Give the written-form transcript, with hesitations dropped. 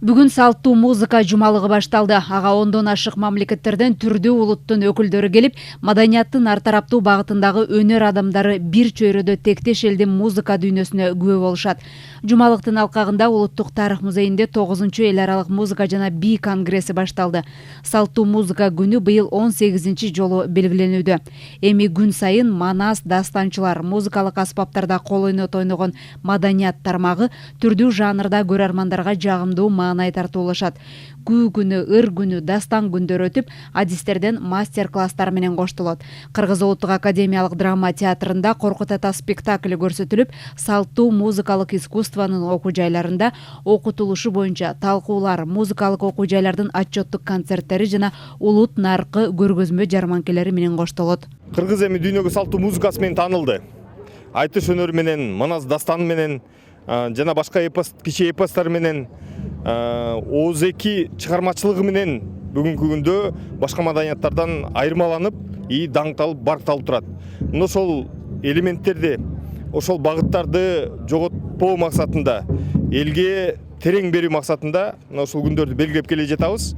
Бүгүн салттуу музыка жумалыгы башталды. Ага ондон ашык мамлекеттерден түрдүү улуттун өкүлдөрү келип, маданияттын ар тараптуу багытындагы өнөр адамдары бир чөйрөдө тектеш элдин музыка дүйнөсүнө күбө болушат. Жумалыктын алкагында Улуттук тарых музейинде 9-чу эл аралык музыка жана би конгресси башталды. Салттуу музыка күнү быйыл 18-чи жолу белгиленүүдө. Эми күн сайын манас, дастанчылар, музыкалык аспаптарда кол ойнот ойногон маданият тармагы түрдүү жанрда көрөрмандарга жагымдуу маанай тартуулашат. Күү күнү, ыр күнү, дастан күндөр өтүп, адистерден мастер-класстар менен коштолот. Кыргыз Улуттук академиялык драма театрында Коркут ата спектакли көрсөтүлүп, салттуу музыкалык искусствонун окуу жайларында окутулушу боюнча талкуулар, музыкалык окуу жайлардын отчеттук концерттери жана улут наркы көргөзмө жарманкелери менен коштолот. Кыргыз эми дүйнөгө салттуу музыкасы менен таанылды. Айтыш өнөрү менен, манас дастаны менен жана башка кичи эпостор менен ооз-эки чыгармачылыгы менен бүгүнкү күндө башка маданияттардан айырмаланып, даңкталып, баркталып турат. Мына ошол элементтерди, ошол багыттарды жоготпоо максатында, элге терең берүү максатында ушул күндөрдү белгилеп келе жатабыз.